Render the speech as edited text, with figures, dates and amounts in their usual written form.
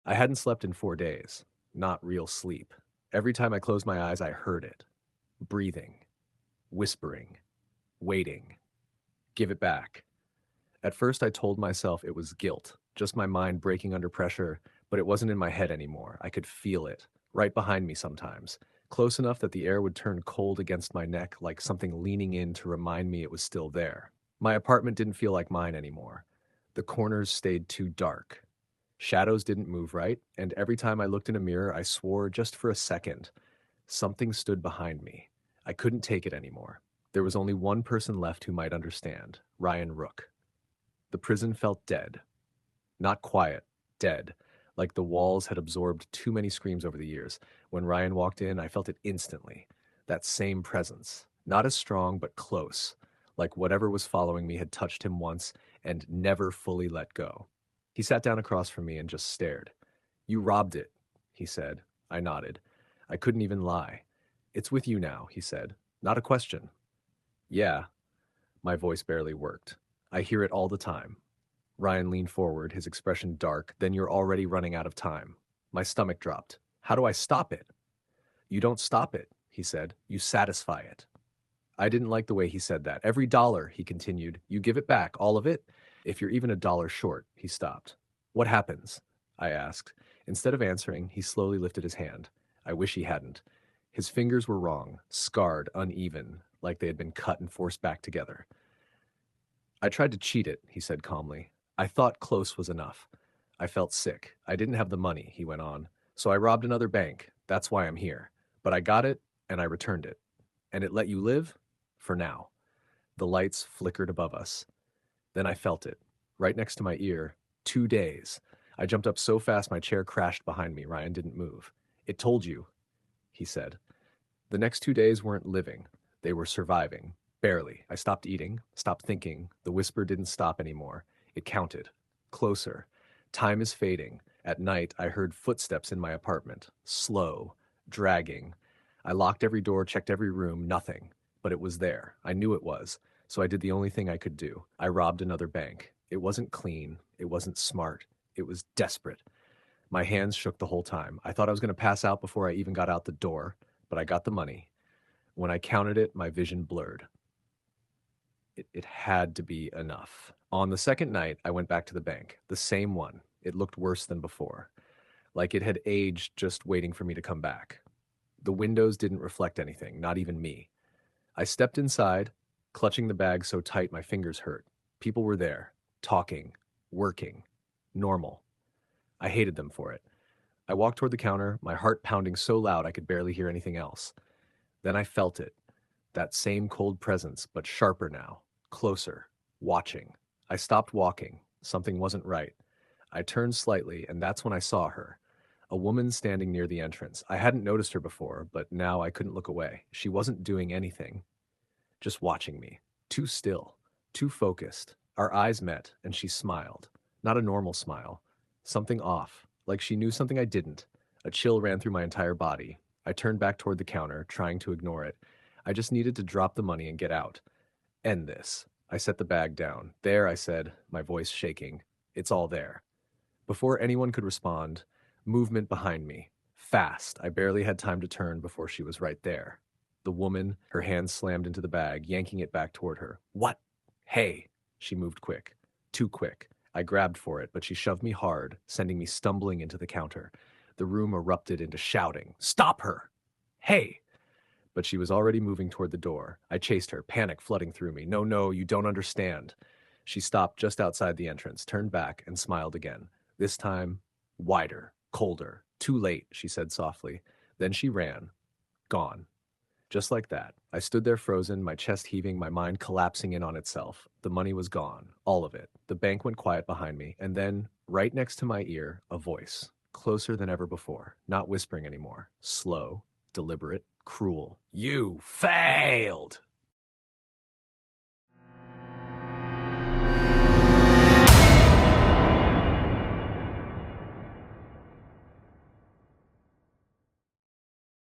I hadn't slept in 4 days. Not real sleep. Every time I closed my eyes, I heard it. Breathing, whispering, waiting. Give it back. At first, I told myself it was guilt, just my mind breaking under pressure, but it wasn't in my head anymore. I could feel it, right behind me sometimes, close enough that the air would turn cold against my neck like something leaning in to remind me it was still there. My apartment didn't feel like mine anymore. The corners stayed too dark. Shadows didn't move right, and every time I looked in a mirror, I swore just for a second. Something stood behind me. I couldn't take it anymore. There was only one person left who might understand, Ryan Rook. The prison felt dead. Not quiet, dead, like the walls had absorbed too many screams over the years. When Ryan walked in, I felt it instantly. That same presence. Not as strong, but close. Like whatever was following me had touched him once and never fully let go. He sat down across from me and just stared. "You robbed it," he said. I nodded. I couldn't even lie. "It's with you now," he said. "Not a question." "Yeah." My voice barely worked. "I hear it all the time." Ryan leaned forward, his expression dark. "Then you're already running out of time." My stomach dropped. "How do I stop it?" "You don't stop it," he said. "You satisfy it." I didn't like the way he said that. "Every dollar," he continued, "you give it back, all of it? If you're even a dollar short," he stopped. "What happens?" I asked. Instead of answering, he slowly lifted his hand. I wish he hadn't. His fingers were wrong, scarred, uneven, like they had been cut and forced back together. "I tried to cheat it," he said calmly. "I thought close was enough. I felt sick. I didn't have the money," he went on. "So I robbed another bank. That's why I'm here. But I got it, and I returned it. And it let you live? For now." The lights flickered above us. Then I felt it, right next to my ear. 2 days. I jumped up so fast my chair crashed behind me. Ryan didn't move. "It told you," he said. The next 2 days weren't living. They were surviving. Barely. I stopped eating, stopped thinking. The whisper didn't stop anymore. It counted. Closer. Time is fading. At night, I heard footsteps in my apartment. Slow. Dragging. I locked every door, checked every room. Nothing. But it was there. I knew it was. So I did the only thing I could do. I robbed another bank. It wasn't clean. It wasn't smart. It was desperate. My hands shook the whole time. I thought I was going to pass out before I even got out the door, but I got the money. When I counted it, my vision blurred. It had to be enough. On the second night, I went back to the bank, the same one. It looked worse than before, like it had aged just waiting for me to come back. The windows didn't reflect anything, not even me. I stepped inside, clutching the bag so tight my fingers hurt. People were there, talking, working, normal. I hated them for it. I walked toward the counter, my heart pounding so loud I could barely hear anything else. Then I felt it. That same cold presence, but sharper now, closer, watching. I stopped walking. Something wasn't right. I turned slightly, and that's when I saw her. A woman standing near the entrance. I hadn't noticed her before, but now I couldn't look away. She wasn't doing anything, just watching me. Too still, too focused. Our eyes met, and she smiled. Not a normal smile. Something off, like she knew something I didn't. A chill ran through my entire body. I turned back toward the counter, trying to ignore it. I just needed to drop the money and get out. End this. I set the bag down. "There," I said, my voice shaking. "It's all there." Before anyone could respond, movement behind me. Fast. I barely had time to turn before she was right there. The woman, her hands slammed into the bag, yanking it back toward her. "What?" "Hey!" She moved quick. Too quick. I grabbed for it, but she shoved me hard, sending me stumbling into the counter. The room erupted into shouting. "Stop her!" "Hey!" But she was already moving toward the door. I chased her, panic flooding through me. "No, no, you don't understand." She stopped just outside the entrance, turned back, and smiled again. This time, wider, colder. "Too late," she said softly. Then she ran. Gone. Just like that. I stood there frozen, my chest heaving, my mind collapsing in on itself. The money was gone. All of it. The bank went quiet behind me, and then, right next to my ear, a voice. Closer than ever before. Not whispering anymore. Slow, deliberate, cruel. "You failed!"